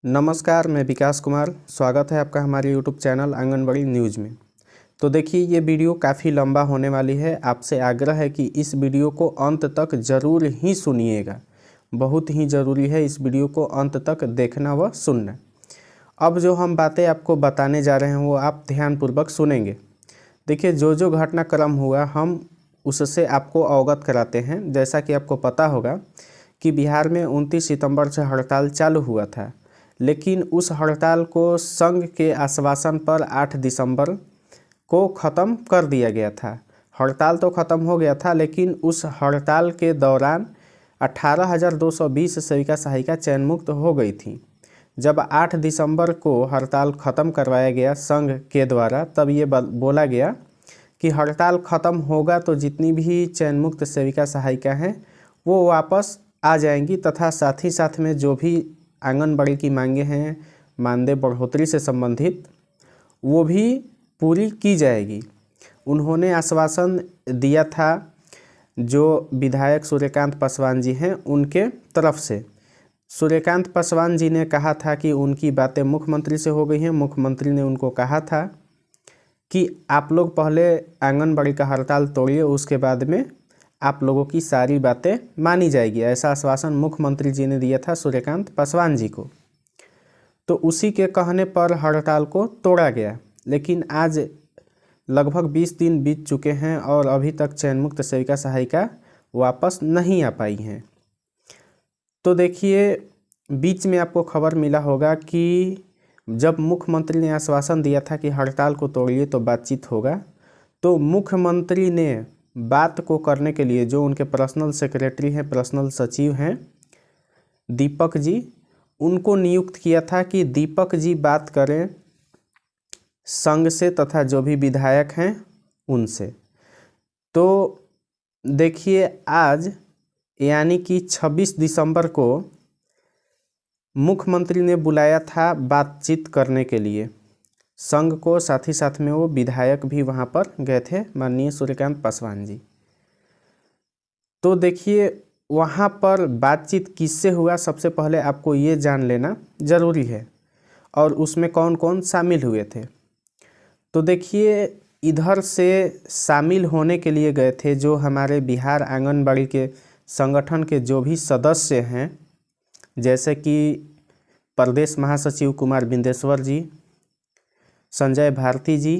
नमस्कार, मैं विकास कुमार। स्वागत है आपका हमारे यूट्यूब चैनल आंगनबाड़ी न्यूज़ में। तो देखिए, ये वीडियो काफ़ी लंबा होने वाली है। आपसे आग्रह है कि इस वीडियो को अंत तक ज़रूर ही सुनिएगा। बहुत ही ज़रूरी है इस वीडियो को अंत तक देखना व सुनना। अब जो हम बातें आपको बताने जा रहे हैं वो आप ध्यानपूर्वक सुनेंगे। देखिए, जो घटनाक्रम हुआ हम उससे आपको अवगत कराते हैं। जैसा कि आपको पता होगा कि बिहार में 29 सितंबर से हड़ताल चालू हुआ था, लेकिन उस हड़ताल को संघ के आश्वासन पर 8 दिसंबर को ख़त्म कर दिया गया था। हड़ताल तो ख़त्म हो गया था, लेकिन उस हड़ताल के दौरान 18,220 सेविका सहायिका चयन मुक्त हो गई थी। जब 8 दिसंबर को हड़ताल ख़त्म करवाया गया संघ के द्वारा, तब ये बोला गया कि हड़ताल ख़त्म होगा तो जितनी भी चयन मुक्त सेविका सहायिका हैं वो वापस आ जाएंगी, तथा साथ ही साथ में जो भी आंगनबाड़ी की मांगे हैं मानदेय बढ़ोतरी से संबंधित, वो भी पूरी की जाएगी। उन्होंने आश्वासन दिया था जो विधायक सूर्यकांत पासवान जी हैं उनके तरफ से। सूर्यकांत पासवान जी ने कहा था कि उनकी बातें मुख्यमंत्री से हो गई हैं। मुख्यमंत्री ने उनको कहा था कि आप लोग पहले आंगनबाड़ी का हड़ताल तोड़िए, उसके बाद में आप लोगों की सारी बातें मानी जाएगी। ऐसा आश्वासन मुख्यमंत्री जी ने दिया था सूर्यकांत पासवान जी को। तो उसी के कहने पर हड़ताल को तोड़ा गया, लेकिन आज लगभग 20 दिन बीत चुके हैं और अभी तक चयन मुक्त सेविका सहायिका वापस नहीं आ पाई हैं। तो देखिए, बीच में आपको खबर मिला होगा कि जब मुख्यमंत्री ने आश्वासन दिया था कि हड़ताल को तोड़िए तो बातचीत होगा, तो मुख्यमंत्री ने बात को करने के लिए जो उनके पर्सनल सेक्रेटरी हैं, पर्सनल सचिव हैं दीपक जी, उनको नियुक्त किया था कि दीपक जी बात करें संघ से तथा जो भी विधायक हैं उनसे। तो देखिए, आज यानी कि 26 दिसंबर को मुख्यमंत्री ने बुलाया था बातचीत करने के लिए संघ को, साथ ही साथ में वो विधायक भी वहाँ पर गए थे, माननीय सूर्यकांत पासवान जी। तो देखिए, वहाँ पर बातचीत किससे हुआ, सबसे पहले आपको ये जान लेना ज़रूरी है, और उसमें कौन कौन शामिल हुए थे। तो देखिए, इधर से शामिल होने के लिए गए थे जो हमारे बिहार आंगनबाड़ी के संगठन के जो भी सदस्य हैं, जैसे कि प्रदेश महासचिव कुमार बिंदेश्वर जी, संजय भारती जी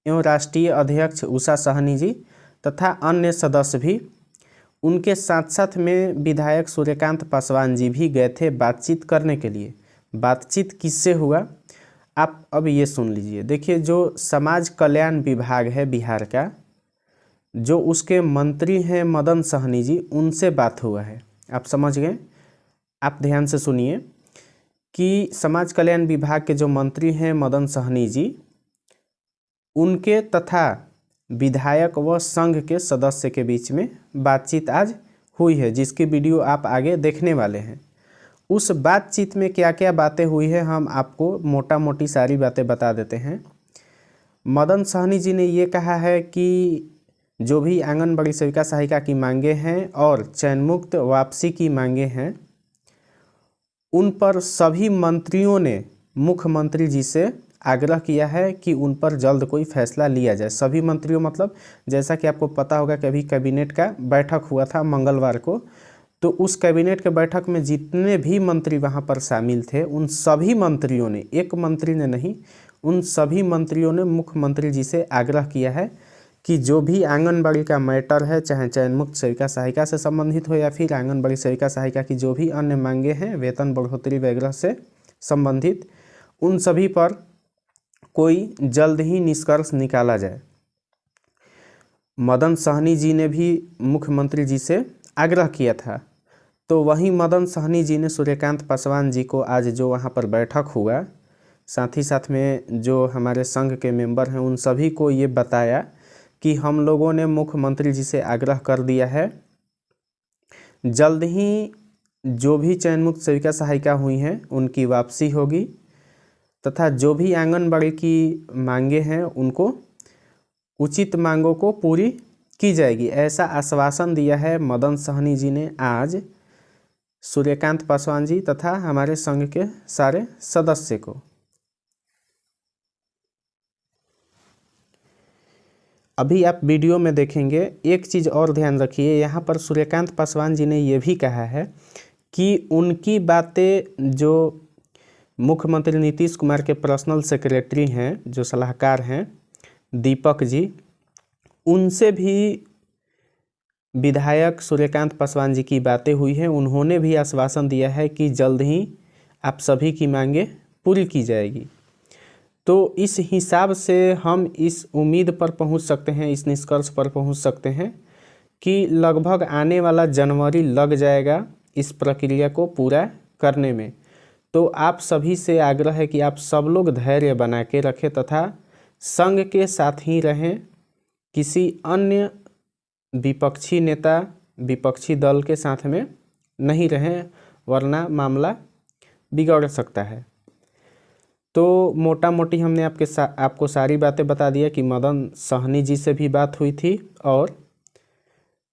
एवं राष्ट्रीय अध्यक्ष उषा सहनी जी तथा अन्य सदस्य भी। उनके साथ साथ में विधायक सूर्यकांत पासवान जी भी गए थे बातचीत करने के लिए। बातचीत किससे हुआ आप अब ये सुन लीजिए। देखिए, जो समाज कल्याण विभाग है बिहार का, जो उसके मंत्री हैं मदन सहनी जी, उनसे बात हुआ है। आप समझ गए? आप ध्यान से सुनिए कि समाज कल्याण विभाग के जो मंत्री हैं मदन सहनी जी, उनके तथा विधायक व संघ के सदस्य के बीच में बातचीत आज हुई है, जिसकी वीडियो आप आगे देखने वाले हैं। उस बातचीत में क्या क्या बातें हुई है हम आपको मोटा मोटी सारी बातें बता देते हैं। मदन सहनी जी ने ये कहा है कि जो भी आंगनबाड़ी सेविका सहायिका की मांगे हैं और चयन मुक्त वापसी की मांगे हैं, उन पर सभी मंत्रियों ने मुख्यमंत्री जी से आग्रह किया है कि उन पर जल्द कोई फैसला लिया जाए। सभी मंत्रियों मतलब जैसा कि आपको पता होगा कि अभी कैबिनेट का बैठक हुआ था मंगलवार को, तो उस कैबिनेट के बैठक में जितने भी मंत्री वहां पर शामिल थे, उन सभी मंत्रियों ने, एक मंत्री ने नहीं, उन सभी मंत्रियों ने मुख्यमंत्री जी से आग्रह किया है कि जो भी आंगनबाड़ी का मैटर है, चाहे चयन मुक्त सेविका सहायिका से संबंधित हो या फिर आंगनबाड़ी सेविका सहायिका की जो भी अन्य मांगे हैं वेतन बढ़ोतरी वगैरह से संबंधित, उन सभी पर कोई जल्द ही निष्कर्ष निकाला जाए। मदन सहनी जी ने भी मुख्यमंत्री जी से आग्रह किया था। तो वहीं मदन सहनी जी ने सूर्यकांत पासवान जी को आज जो वहाँ पर बैठक हुआ, साथ ही साथ में जो हमारे संघ के मेंबर हैं उन सभी को ये बताया कि हम लोगों ने मुख्यमंत्री जी से आग्रह कर दिया है, जल्द ही जो भी चयन मुक्त सेविका सहायिका हुई हैं उनकी वापसी होगी तथा जो भी आंगनबाड़ी की मांगे हैं उनको उचित मांगों को पूरी की जाएगी। ऐसा आश्वासन दिया है मदन सहनी जी ने आज सूर्यकांत पासवान जी तथा हमारे संघ के सारे सदस्य को। अभी आप वीडियो में देखेंगे, एक चीज़ और ध्यान रखिए, यहाँ पर सूर्यकांत पासवान जी ने ये भी कहा है कि उनकी बातें जो मुख्यमंत्री नीतीश कुमार के पर्सनल सेक्रेटरी हैं, जो सलाहकार हैं दीपक जी, उनसे भी विधायक सूर्यकांत पासवान जी की बातें हुई हैं। उन्होंने भी आश्वासन दिया है कि जल्द ही आप सभी की मांगें पूरी की जाएगी। तो इस हिसाब से हम इस उम्मीद पर पहुंच सकते हैं, इस निष्कर्ष पर पहुंच सकते हैं कि लगभग आने वाला जनवरी लग जाएगा इस प्रक्रिया को पूरा करने में। तो आप सभी से आग्रह है कि आप सब लोग धैर्य बना के रखें तथा संघ के साथ ही रहें, किसी अन्य विपक्षी नेता, विपक्षी दल के साथ में नहीं रहें, वरना मामला बिगड़ सकता है। तो मोटा मोटी हमने आपको सारी बातें बता दिया कि मदन सहनी जी से भी बात हुई थी और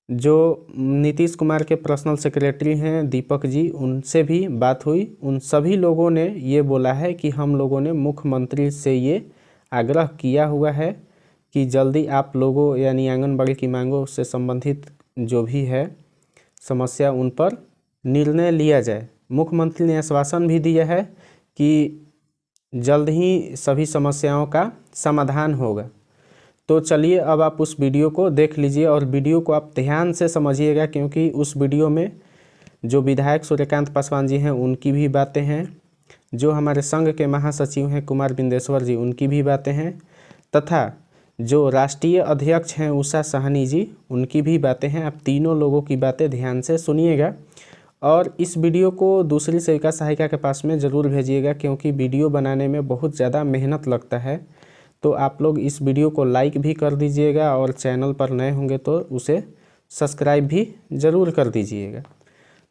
जो नीतीश कुमार के पर्सनल सेक्रेटरी हैं दीपक जी, उनसे भी बात हुई। उन सभी लोगों ने ये बोला है कि हम लोगों ने मुख्यमंत्री से ये आग्रह किया हुआ है कि जल्दी आप लोगों यानी आंगनबाड़ी की मांगों से संबंधित जो भी है समस्या, उन पर निर्णय लिया जाए। मुख्यमंत्री ने आश्वासन भी दिया है कि जल्द ही सभी समस्याओं का समाधान होगा। तो चलिए अब आप उस वीडियो को देख लीजिए और वीडियो को आप ध्यान से समझिएगा, क्योंकि उस वीडियो में जो विधायक सूर्यकांत पासवान जी हैं उनकी भी बातें हैं, जो हमारे संघ के महासचिव हैं कुमार बिंदेश्वर जी, उनकी भी बातें हैं, तथा जो राष्ट्रीय अध्यक्ष हैं उषा साहनी जी, उनकी भी बातें हैं। आप तीनों लोगों की बातें ध्यान से सुनिएगा और इस वीडियो को दूसरी सेविका सहायिका के पास में ज़रूर भेजिएगा, क्योंकि वीडियो बनाने में बहुत ज़्यादा मेहनत लगता है। तो आप लोग इस वीडियो को लाइक भी कर दीजिएगा और चैनल पर नए होंगे तो उसे सब्सक्राइब भी ज़रूर कर दीजिएगा।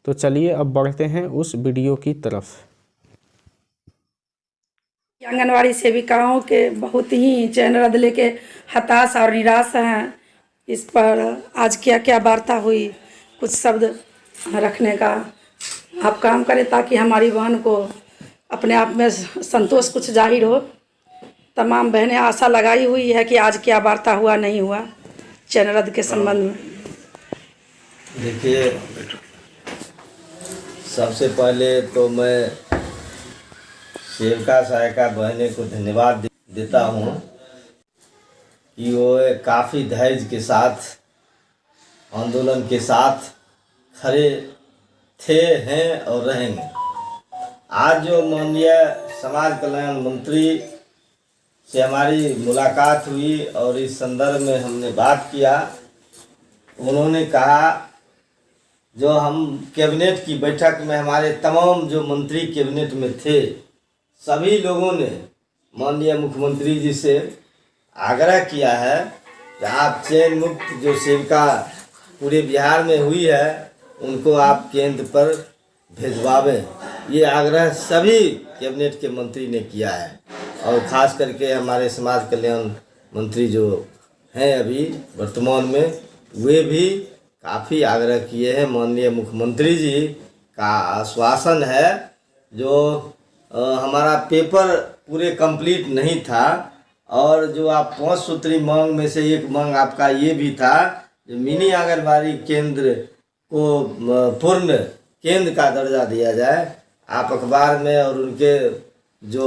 तो चलिए अब बढ़ते हैं उस वीडियो की तरफ। आंगनवाड़ी सेविकाओं के बहुत ही चैन रद्द लेके हताश और निराश हैं। इस पर आज क्या क्या वार्ता हुई, कुछ शब्द रखने का आप काम करें ताकि हमारी बहन को अपने आप में संतोष कुछ जाहिर हो। तमाम बहनें आशा लगाई हुई है कि आज क्या वार्ता हुआ नहीं हुआ चैन रद्द के संबंध में। देखिए, सबसे पहले तो मैं सेविका सहायिका बहनें को धन्यवाद देता हूँ कि वो काफ़ी धैर्य के साथ आंदोलन के साथ खड़े थे, हैं और रहेंगे। आज जो माननीय समाज कल्याण मंत्री से हमारी मुलाकात हुई और इस संदर्भ में हमने बात किया, उन्होंने कहा जो हम कैबिनेट की बैठक में हमारे तमाम जो मंत्री कैबिनेट में थे सभी लोगों ने माननीय मुख्यमंत्री जी से आग्रह किया है कि आप चयन मुक्त जो सेविका पूरे बिहार में हुई है उनको आप केंद्र पर भिजवावें। ये आग्रह सभी कैबिनेट के मंत्री ने किया है और ख़ास करके हमारे समाज कल्याण मंत्री जो हैं अभी वर्तमान में, वे भी काफ़ी आग्रह किए हैं। माननीय मुख्यमंत्री जी का आश्वासन है जो हमारा पेपर पूरे कंप्लीट नहीं था और जो आप 5 सूत्री मांग में से एक मांग आपका ये भी था जो मिनी आंगनबाड़ी केंद्र को पूर्ण केंद्र का दर्जा दिया जाए। आप अखबार में और उनके जो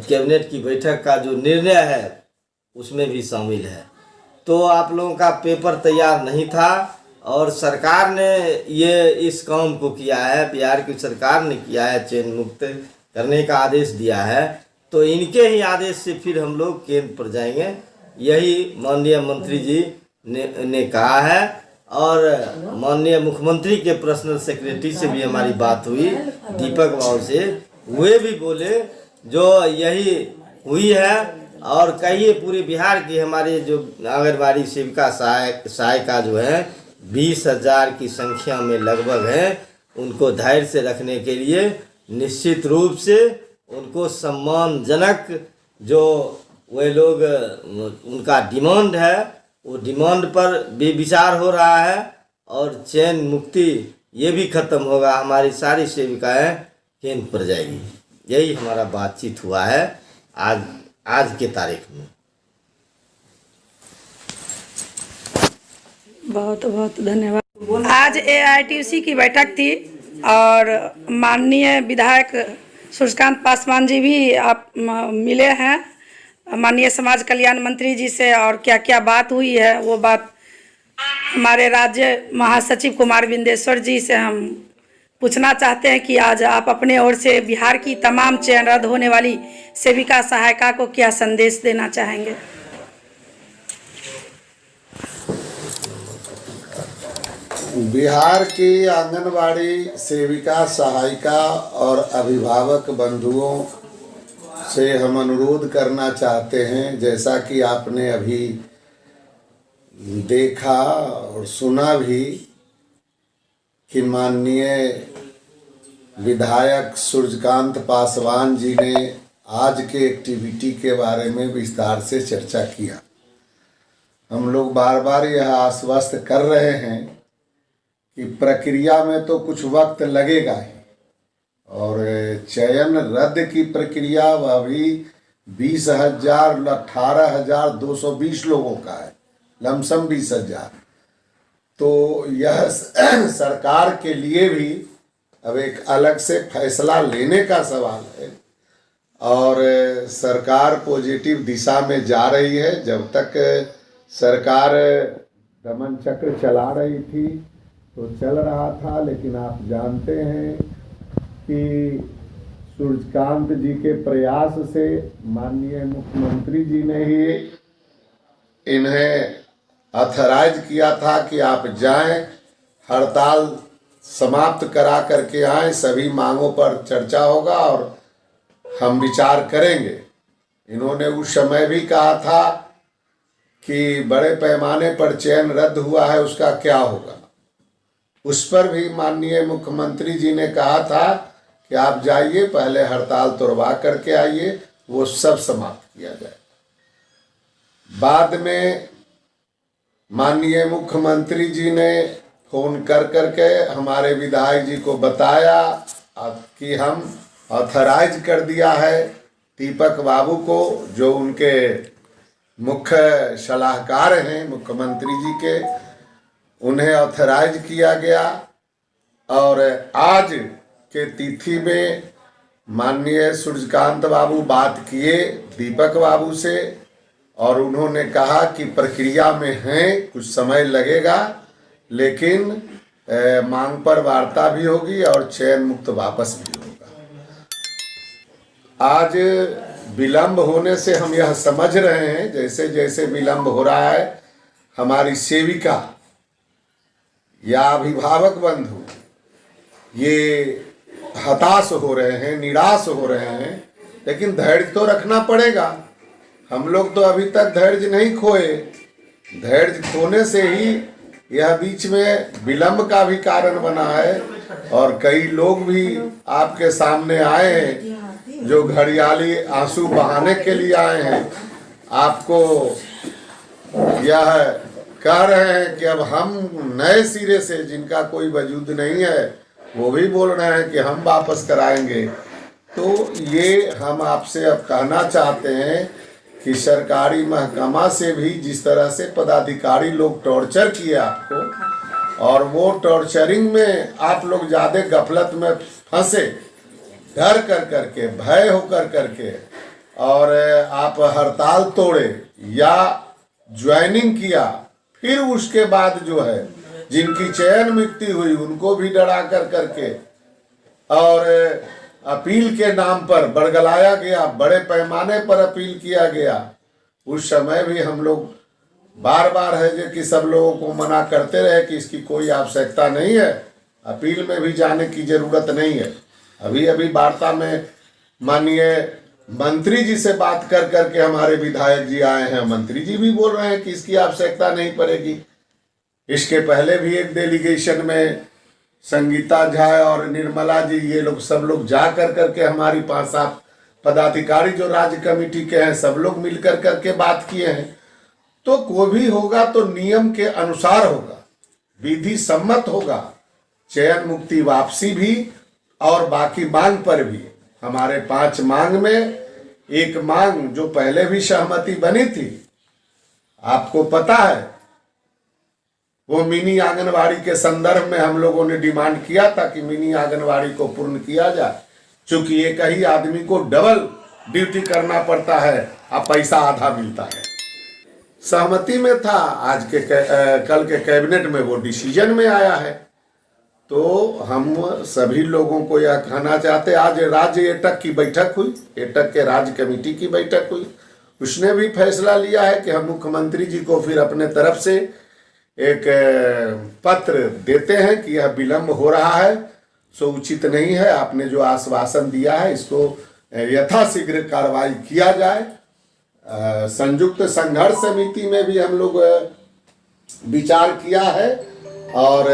कैबिनेट की बैठक का जो निर्णय है उसमें भी शामिल है। तो आप लोगों का पेपर तैयार नहीं था और सरकार ने ये इस काम को किया है, बिहार की सरकार ने किया है, चयन मुक्त करने का आदेश दिया है। तो इनके ही आदेश से फिर हम लोग केंद्र पर जाएंगे, यही माननीय मंत्री जी ने कहा है। और माननीय मुख्यमंत्री के पर्सनल सेक्रेटरी से भी हमारी बात हुई दीपक बाबू से, वे भी बोले जो यही हुई है और कहिए पूरे बिहार की हमारे जो आंगनबाड़ी सेविका सहायिका जो है 20,000 की संख्या में लगभग हैं, उनको धैर्य से रखने के लिए निश्चित रूप से उनको सम्मानजनक जो वे लोग उनका डिमांड है वो डिमांड पर भी विचार हो रहा है और चयन मुक्ति ये भी खत्म होगा, हमारी सारी सेविकाएं केंद्र पर जाएगी। यही हमारा बातचीत हुआ है आज के तारीख में। बहुत बहुत धन्यवाद। आज AITC की बैठक थी और माननीय विधायक सूर्यकांत पासवान जी भी आप मिले हैं माननीय समाज कल्याण मंत्री जी से, और क्या क्या बात हुई है वो बात हमारे राज्य महासचिव कुमार बिंदेश्वर जी से हम पूछना चाहते हैं कि आज आप अपने ओर से बिहार की तमाम चयन रद्द होने वाली सेविका सहायिका को क्या संदेश देना चाहेंगे। बिहार की आंगनवाड़ी सेविका सहायिका और अभिभावक बंधुओं से हम अनुरोध करना चाहते हैं, जैसा कि आपने अभी देखा और सुना भी कि माननीय विधायक सूर्यकांत पासवान जी ने आज के एक्टिविटी के बारे में विस्तार से चर्चा किया। हम लोग बार बार यह आश्वस्त कर रहे हैं कि प्रक्रिया में तो कुछ वक्त लगेगा ही, और चयन रद्द की प्रक्रिया वह भी 18,220 लोगों का है, लमसम 20,000। तो यह सरकार के लिए भी अब एक अलग से फैसला लेने का सवाल है, और सरकार पॉजिटिव दिशा में जा रही है। जब तक सरकार दमन चक्र चला रही थी तो चल रहा था, लेकिन आप जानते हैं कि सूर्यकांत जी के प्रयास से माननीय मुख्यमंत्री जी ने ही इन्हें ऑथराइज किया था कि आप जाएं, हड़ताल समाप्त करा करके आएं, सभी मांगों पर चर्चा होगा और हम विचार करेंगे। इन्होंने उस समय भी कहा था कि बड़े पैमाने पर चयन रद्द हुआ है, उसका क्या होगा। उस पर भी माननीय मुख्यमंत्री जी ने कहा था कि आप जाइए, पहले हड़ताल तोड़वा करके आइए, वो सब समाप्त किया जाए। बाद में माननीय मुख्यमंत्री जी ने फोन कर करके हमारे विधायक जी को बताया कि हम ऑथराइज कर दिया है दीपक बाबू को, जो उनके मुख्य सलाहकार हैं मुख्यमंत्री जी के, उन्हें ऑथराइज किया गया। और आज के तिथि में माननीय सूर्यकांत बाबू बात किए दीपक बाबू से, और उन्होंने कहा कि प्रक्रिया में हैं, कुछ समय लगेगा, लेकिन मांग पर वार्ता भी होगी और चयन मुक्त वापस भी होगा। आज विलंब होने से हम यह समझ रहे हैं, जैसे जैसे विलंब हो रहा है, हमारी सेविका या अभिभावक बंधु ये हताश हो रहे हैं, निराश हो रहे हैं, लेकिन धैर्य तो रखना पड़ेगा। हम लोग तो अभी तक धैर्य नहीं खोए, धैर्य खोने से ही यह बीच में विलंब का भी कारण बना है। और कई लोग भी आपके सामने आए हैं जो घड़ियाली आंसू बहाने के लिए आए हैं, आपको यह कह रहे हैं कि अब हम नए सिरे से, जिनका कोई वजूद नहीं है, वो भी बोल रहे हैं कि हम वापस कराएंगे। तो ये हम आपसे अब कहना चाहते हैं कि सरकारी महकमा से भी जिस तरह से पदाधिकारी लोग टॉर्चर किए आपको, और वो टॉर्चरिंग में आप लोग ज़्यादा गफलत में फंसे, डर कर करके, भय हो कर करके, और आप हड़ताल तोड़े या ज्वाइनिंग किया, फिर उसके बाद जो है जिनकी चयन मुक्ति हुई उनको भी डरा कर करके और अपील के नाम पर बरगलाया गया, बड़े पैमाने पर अपील किया गया। उस समय भी हम लोग बार बार है जो कि सब लोगों को मना करते रहे कि इसकी कोई आवश्यकता नहीं है, अपील में भी जाने की जरूरत नहीं है। अभी अभी वार्ता में माननीय मंत्री जी से बात कर करके हमारे विधायक जी आए हैं, मंत्री जी भी बोल रहे हैं कि इसकी आवश्यकता नहीं पड़ेगी। इसके पहले भी एक डेलीगेशन में संगीता झा और निर्मला जी, ये लोग सब लोग जा कर करके हमारी 5-7 पदाधिकारी जो राज्य कमेटी के हैं, सब लोग मिलकर करके बात किए हैं। तो कोई भी होगा तो नियम के अनुसार होगा, विधि सम्मत होगा, चयन मुक्ति वापसी भी और बाकी मांग पर भी। हमारे 5 मांग में एक मांग जो पहले भी सहमति बनी थी, आपको पता है, वो मिनी आंगनवाड़ी के संदर्भ में हम लोगों ने डिमांड किया था कि मिनी आंगनवाड़ी को पूर्ण किया जाए, क्योंकि एक ही आदमी को डबल ड्यूटी करना पड़ता है और पैसा आधा मिलता है। सहमति में था, आज के कल के कैबिनेट में वो डिसीजन में आया है। तो हम सभी लोगों को यह कहना चाहते, आज राज्य एटक की बैठक हुई, एटक के राज्य कमेटी की बैठक हुई, उसने भी फैसला लिया है कि हम मुख्यमंत्री जी को फिर अपने तरफ से एक पत्र देते हैं कि यह विलम्ब हो रहा है, सो उचित नहीं है। आपने जो आश्वासन दिया है इसको यथाशीघ्र कार्रवाई किया जाए। संयुक्त संघर्ष समिति में भी हम लोग विचार किया है और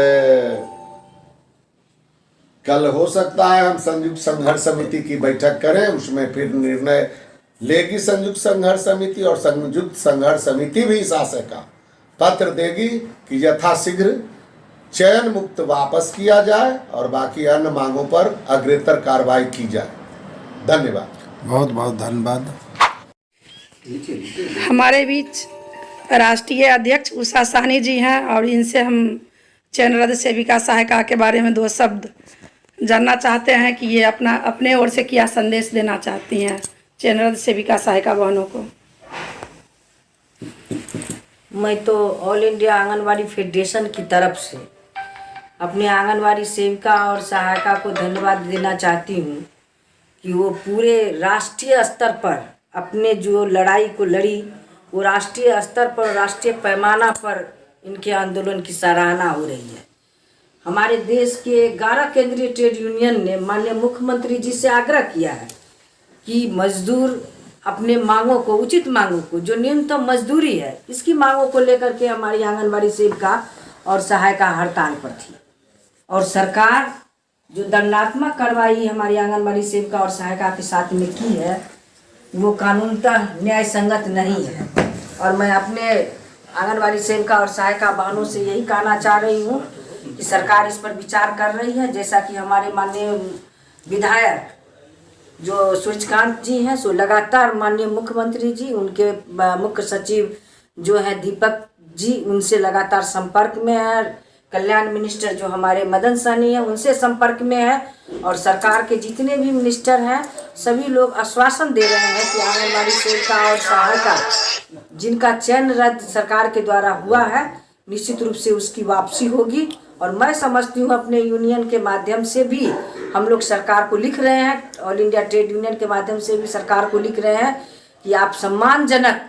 कल हो सकता है हम संयुक्त संघर्ष समिति की बैठक करें, उसमें फिर निर्णय लेगी संयुक्त संघर्ष समिति, और संयुक्त संघर्ष समिति भी इस आशय का पत्र देगी कि यथाशीघ्र चयन मुक्त वापस किया जाए और बाकी अन्य मांगों पर अग्रेतर कार्रवाई की जाए। धन्यवाद। बहुत बहुत धन्यवाद। हमारे बीच राष्ट्रीय अध्यक्ष उषा साहनी जी हैं और इनसे हम चयन रद्द सेविका सहायिका के बारे में 2 शब्द जानना चाहते हैं कि ये अपने ओर से क्या संदेश देना चाहती हैं चयन रद्द सेविका सहायिका बहनों को। मैं तो ऑल इंडिया आंगनवाड़ी फेडरेशन की तरफ से अपने आंगनवाड़ी सेविका और सहायिका को धन्यवाद देना चाहती हूँ कि वो पूरे राष्ट्रीय स्तर पर अपने जो लड़ाई को लड़ी, वो राष्ट्रीय स्तर पर, राष्ट्रीय पैमाना पर इनके आंदोलन की सराहना हो रही है। हमारे देश के 11 केंद्रीय ट्रेड यूनियन ने माननीय मुख्यमंत्री जी से आग्रह किया है कि मजदूर अपने मांगों को, उचित मांगों को, जो न्यूनतम मजदूरी है, इसकी मांगों को लेकर के हमारी आंगनबाड़ी सेविका और सहायिका हड़ताल पर थी। और सरकार जो दंडात्मक कार्रवाई हमारी आंगनबाड़ी सेविका और सहायिका के साथ में की है, वो कानूनतः न्याय संगत नहीं है। और मैं अपने आंगनबाड़ी सेविका और सहायिका बहनों से यही कहना चाह रही हूँ कि सरकार इस पर विचार कर रही है। जैसा कि हमारे माननीय विधायक जो सूर्यकांत जी हैं, सो लगातार माननीय मुख्यमंत्री जी, उनके मुख्य सचिव जो हैं दीपक जी, उनसे लगातार संपर्क में है। कल्याण मिनिस्टर जो हमारे मदन सहनी है, उनसे संपर्क में है। और सरकार के जितने भी मिनिस्टर हैं, सभी लोग आश्वासन दे रहे हैं कि आंगनबाड़ी सेविका और सहायिका जिनका चयन रद्द सरकार के द्वारा हुआ है, निश्चित रूप से उसकी वापसी होगी। और मैं समझती हूँ अपने यूनियन के माध्यम से भी हम लोग सरकार को लिख रहे हैं, ऑल इंडिया ट्रेड यूनियन के माध्यम से भी सरकार को लिख रहे हैं कि आप सम्मानजनक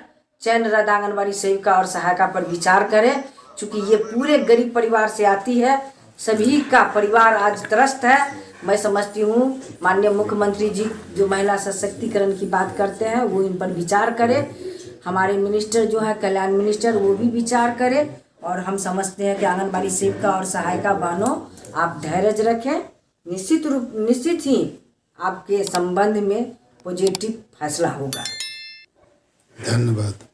चयन रद्द आंगनबाड़ी सेविका और सहायिका पर विचार करें, चूँकि ये पूरे गरीब परिवार से आती है, सभी का परिवार आज त्रस्त है। मैं समझती हूँ माननीय मुख्यमंत्री जी जो महिला सशक्तिकरण की बात करते हैं, वो इन पर विचार करें। हमारे मिनिस्टर जो है कल्याण मिनिस्टर, वो भी विचार करें। और हम समझते हैं कि आंगनबाड़ी सेविका और सहायिका बहनों, आप धैर्य रखें, निश्चित ही आपके संबंध में पॉजिटिव फैसला होगा। धन्यवाद।